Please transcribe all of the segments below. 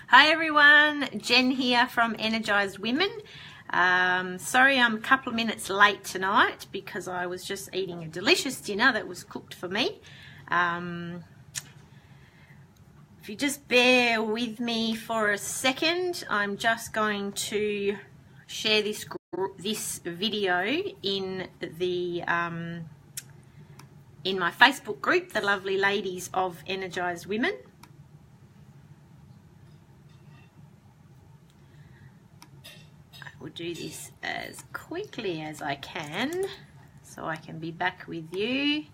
Hi everyone, Jen here from Energized Women. Sorry I'm a couple of minutes late tonight because I was just eating a delicious dinner that was cooked for me. If you just bear with me for a second, I'm just going to share this video in the in my Facebook group, the lovely ladies of Energized Women. I will do this as quickly as I can so I can be back with you.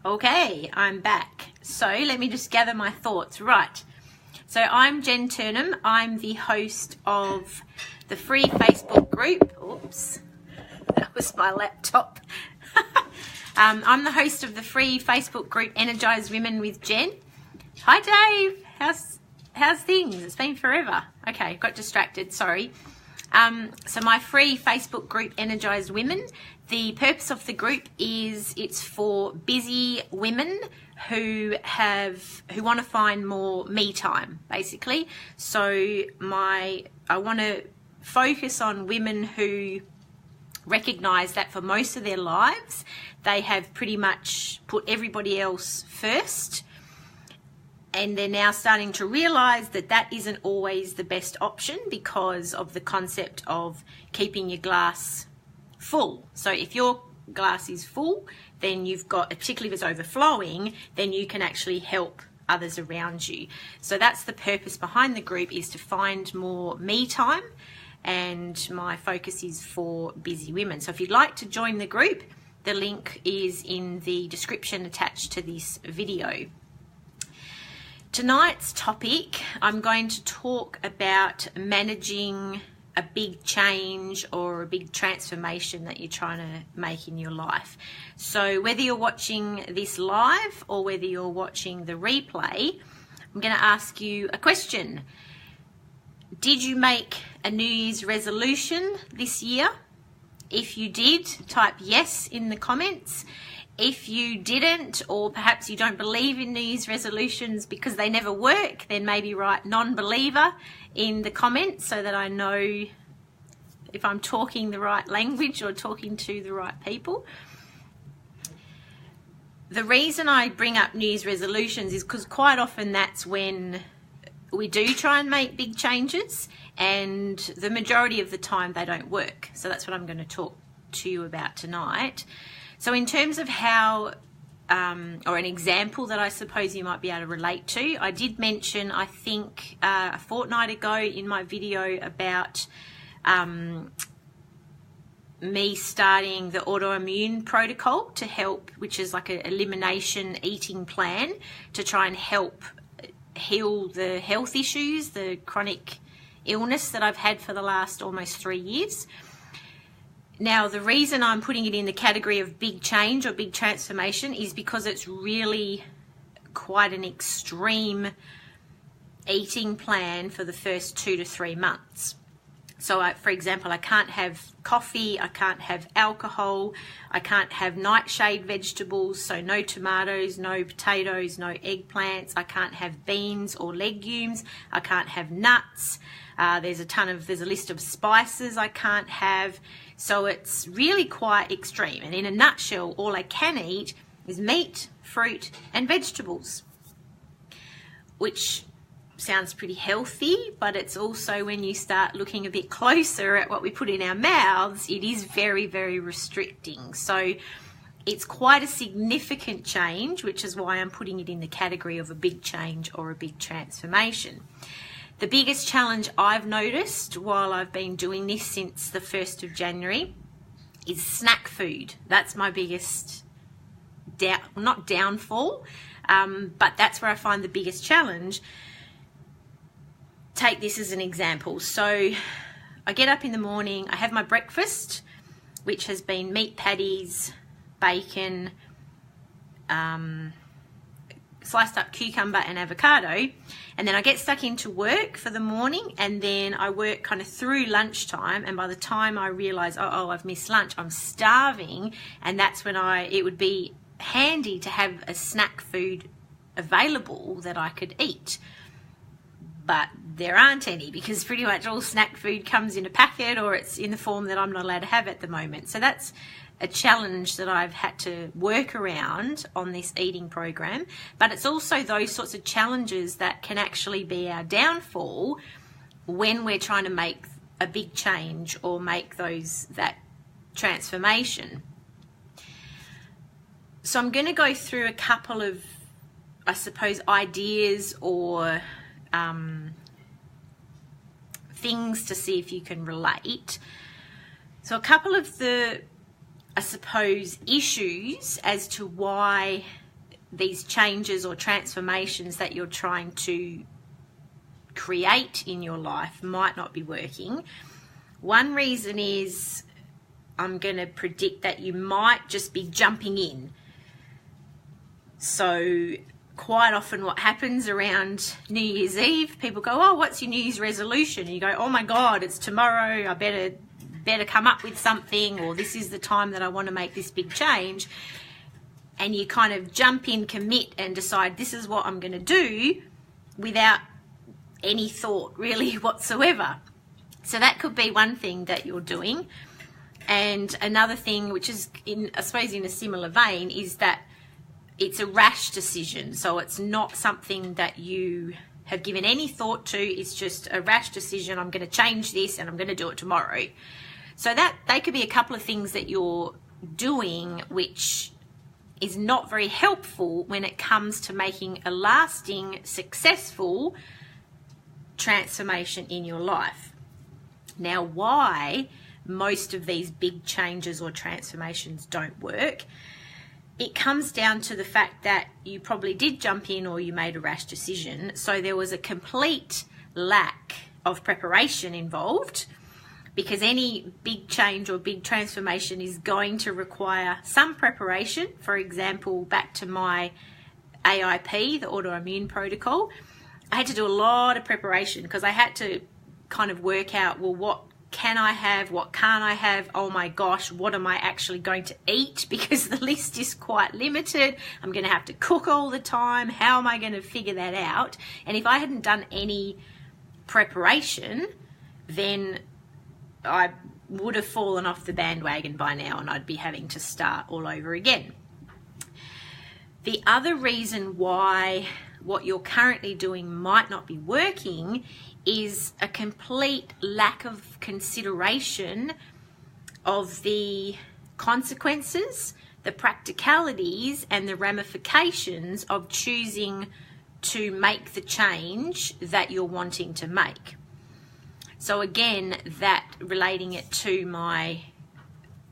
Okay, I'm back. So let me just gather my thoughts. Right. So I'm Jen Turnham. I'm the host of the free Facebook group. Oops, that was my laptop. I'm the host of the free Facebook group Energized Women with Jen. Hi Dave, how's things? It's been forever. Okay, got distracted, sorry. So my free Facebook group Energized Women, the purpose of the group is it's for busy women who want to find more me time, basically. So I want to focus on women who recognize that for most of their lives they have pretty much put everybody else first, and they're now starting to realize that that isn't always the best option because of the concept of keeping your glass full. So if your glass is full, then you've got, particularly if it's overflowing, then you can actually help others around you. So that's the purpose behind the group, is to find more me time, and my focus is for busy women. So if you'd like to join the group, the link is in the description attached to this video. Tonight's topic, I'm going to talk about managing a big change or a big transformation that you're trying to make in your life. So whether you're watching this live or whether you're watching the replay, I'm going to ask you a question. Did you make a New Year's resolution this year? If you did, type yes in the comments. If you didn't, or perhaps you don't believe in New Year's resolutions because they never work, then maybe write non-believer in the comments so that I know if I'm talking the right language or talking to the right people. The reason I bring up New Year's resolutions is because quite often that's when we do try and make big changes, and the majority of the time they don't work. So that's what I'm going to talk to you about tonight. So in terms of how, or an example that I suppose you might be able to relate to, I did mention, I think a fortnight ago in my video about me starting the autoimmune protocol to help, which is like an elimination eating plan to try and help heal the health issues, the chronic illness that I've had for the last almost 3 years. Now, the reason I'm putting it in the category of big change or big transformation is because it's really quite an extreme eating plan for the first 2 to 3 months. So, for example, I can't have coffee, I can't have alcohol, I can't have nightshade vegetables, so no tomatoes, no potatoes, no eggplants, I can't have beans or legumes, I can't have nuts, there's a list of spices I can't have. So it's really quite extreme. And in a nutshell, all I can eat is meat, fruit, and vegetables, which sounds pretty healthy, but it's also, when you start looking a bit closer at what we put in our mouths, it is very, very restricting. So it's quite a significant change, which is why I'm putting it in the category of a big change or a big transformation. The biggest challenge I've noticed while I've been doing this since the 1st of January is snack food. That's my biggest, not downfall, but that's where I find the biggest challenge. Take this as an example. So I get up in the morning, I have my breakfast, which has been meat patties, bacon, sliced up cucumber and avocado, and then I get stuck into work for the morning, and then I work kind of through lunchtime, and by the time I realize, oh, I've missed lunch, I'm starving, and that's when it would be handy to have a snack food available that I could eat. But there aren't any, because pretty much all snack food comes in a packet, or it's in the form that I'm not allowed to have at the moment. So that's a challenge that I've had to work around on this eating program. But it's also those sorts of challenges that can actually be our downfall when we're trying to make a big change or make that transformation. So I'm going to go through a couple of, I suppose, ideas or things to see if you can relate. So a couple of the, I suppose, issues as to why these changes or transformations that you're trying to create in your life might not be working. One reason is, I'm going to predict that you might just be jumping in. So quite often what happens around New Year's Eve, people go, oh, what's your New Year's resolution? And you go, oh my God, it's tomorrow, I better come up with something, or this is the time that I want to make this big change. And you kind of jump in, commit, and decide this is what I'm going to do without any thought really whatsoever. So that could be one thing that you're doing. And another thing, which is I suppose in a similar vein, is that it's a rash decision. So it's not something that you have given any thought to. It's just a rash decision. I'm going to change this and I'm going to do it tomorrow. So that they could be a couple of things that you're doing which is not very helpful when it comes to making a lasting, successful transformation in your life. Now, why most of these big changes or transformations don't work, it comes down to the fact that you probably did jump in or you made a rash decision. So there was a complete lack of preparation involved, because any big change or big transformation is going to require some preparation. For example, back to my AIP, the autoimmune protocol, I had to do a lot of preparation because I had to kind of work out, well, what can I have? What can't I have? Oh my gosh, what am I actually going to eat? Because the list is quite limited. I'm going to have to cook all the time. How am I going to figure that out? And if I hadn't done any preparation, then I would have fallen off the bandwagon by now and I'd be having to start all over again. The other reason why what you're currently doing might not be working is a complete lack of consideration of the consequences, the practicalities, and the ramifications of choosing to make the change that you're wanting to make. So again, that relating it to my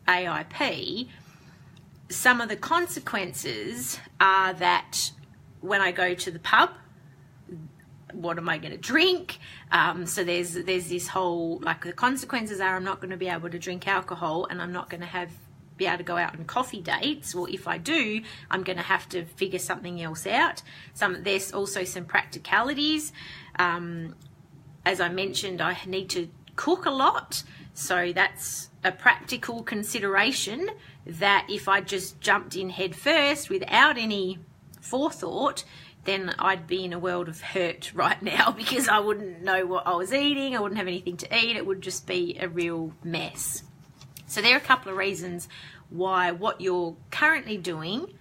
AIP, some of the consequences are that when I go to the pub, what am I going to drink? So there's this whole, like, the consequences are I'm not going to be able to drink alcohol, and I'm not going to be able to go out on coffee dates, or if I do, I'm going to have to figure something else out. There's also some practicalities. As I mentioned, I need to cook a lot, so that's a practical consideration that if I just jumped in head first without any forethought, then I'd be in a world of hurt right now, because I wouldn't know what I was eating, I wouldn't have anything to eat, it would just be a real mess. So there are a couple of reasons why what you're currently doing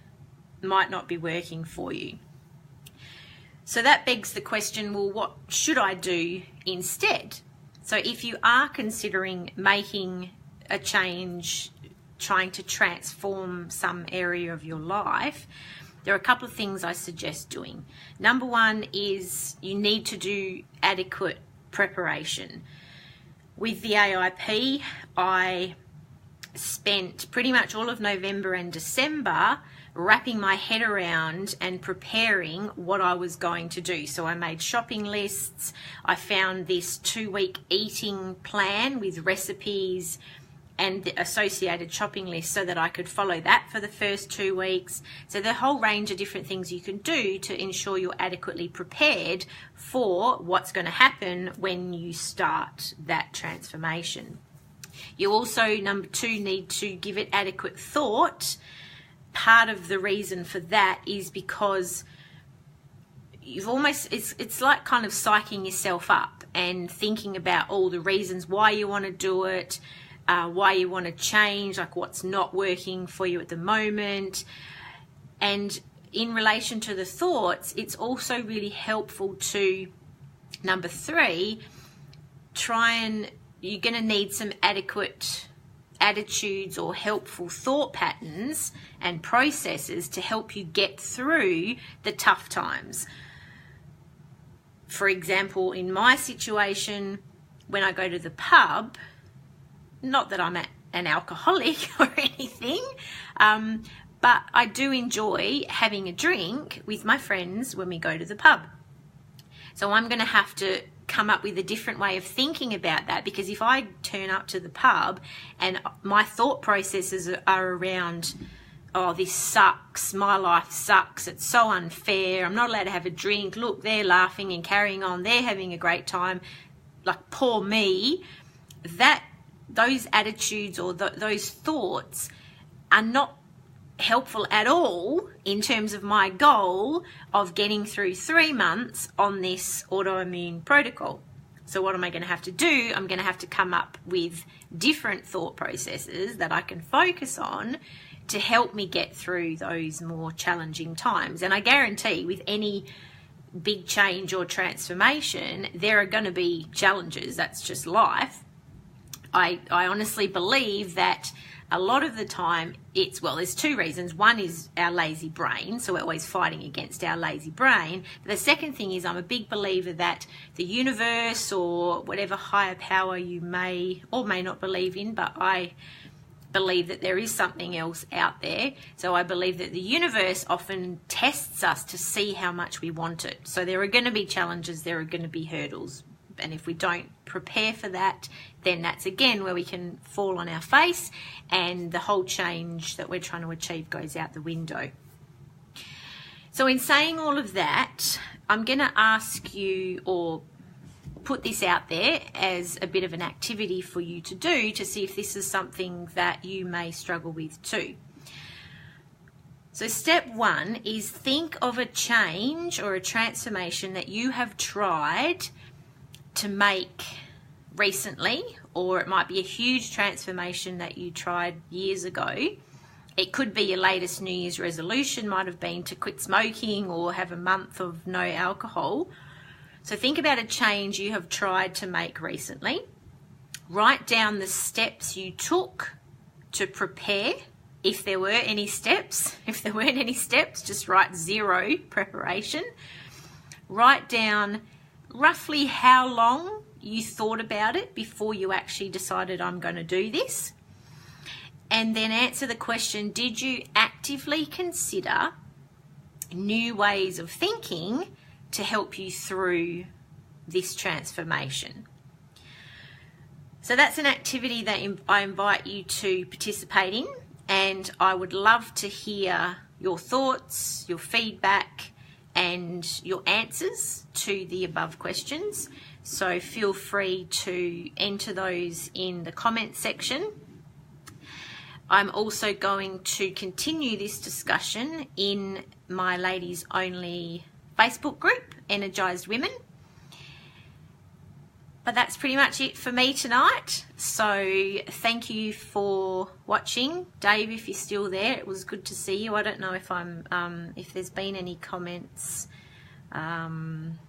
might not be working for you. So that begs the question, well, what should I do instead? So if you are considering making a change, trying to transform some area of your life, there are a couple of things I suggest doing. Number one is you need to do adequate preparation. With the AIP, I spent pretty much all of November and December wrapping my head around and preparing what I was going to do. So I made shopping lists. I found this 2-week eating plan with recipes and the associated shopping list so that I could follow that for the first 2 weeks. So the whole range of different things you can do to ensure you're adequately prepared for what's going to happen when you start that transformation. You also, number 2, need to give it adequate thought. Part of the reason for that is because you've almost, it's like kind of psyching yourself up and thinking about all the reasons why you want to do it, why you want to change, like what's not working for you at the moment. And in relation to the thoughts, it's also really helpful to, number 3, you're going to need some adequate attitudes or helpful thought patterns and processes to help you get through the tough times. For example, in my situation, when I go to the pub, not that I'm an alcoholic or anything, but I do enjoy having a drink with my friends when we go to the pub. So I'm going to have to come up with a different way of thinking about that, because if I turn up to the pub and my thought processes are around, oh, this sucks, my life sucks, it's so unfair, I'm not allowed to have a drink, look, they're laughing and carrying on, they're having a great time, like poor me, those attitudes or those thoughts are not helpful at all in terms of my goal of getting through 3 months on this autoimmune protocol. So what am I going to have to do? I'm going to have to come up with different thought processes that I can focus on to help me get through those more challenging times. And I guarantee with any big change or transformation, there are going to be challenges. That's just life. I honestly believe that a lot of the time there's 2 reasons. One is our lazy brain, so we're always fighting against our lazy brain. But the second thing is I'm a big believer that the universe, or whatever higher power you may or may not believe in, but I believe that there is something else out there. So I believe that the universe often tests us to see how much we want it. So there are going to be challenges, there are going to be hurdles. And if we don't prepare for that, then that's again where we can fall on our face and the whole change that we're trying to achieve goes out the window. So in saying all of that, I'm going to ask you, or put this out there as a bit of an activity for you to do to see if this is something that you may struggle with too. So step 1 is think of a change or a transformation that you have tried to make recently, or it might be a huge transformation that you tried years ago. It could be your latest New Year's resolution, might have been to quit smoking or have a month of no alcohol. So think about a change you have tried to make recently. Write down the steps you took to prepare, if there were any steps. If there weren't any steps, just write 0 preparation. Write down roughly how long you thought about it before you actually decided I'm going to do this. And then answer the question, did you actively consider new ways of thinking to help you through this transformation? So that's an activity that I invite you to participate in, and I would love to hear your thoughts, your feedback, and your answers to the above questions. So feel free to enter those in the comment section. I'm also going to continue this discussion in my ladies only Facebook group, Energized Women. But that's pretty much it for me tonight. So thank you for watching. Dave, if you're still there, it was good to see you. I don't know if if there's been any comments. I'm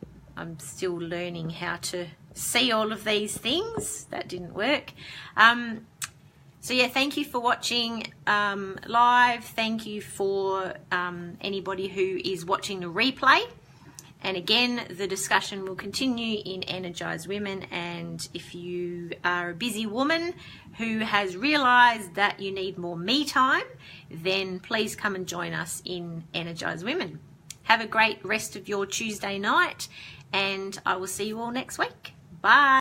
still learning how to see all of these things. That didn't work. So yeah, thank you for watching live. Thank you for anybody who is watching the replay. And again, the discussion will continue in Energized Women. And if you are a busy woman who has realized that you need more me time, then please come and join us in Energized Women. Have a great rest of your Tuesday night, and I will see you all next week. Bye.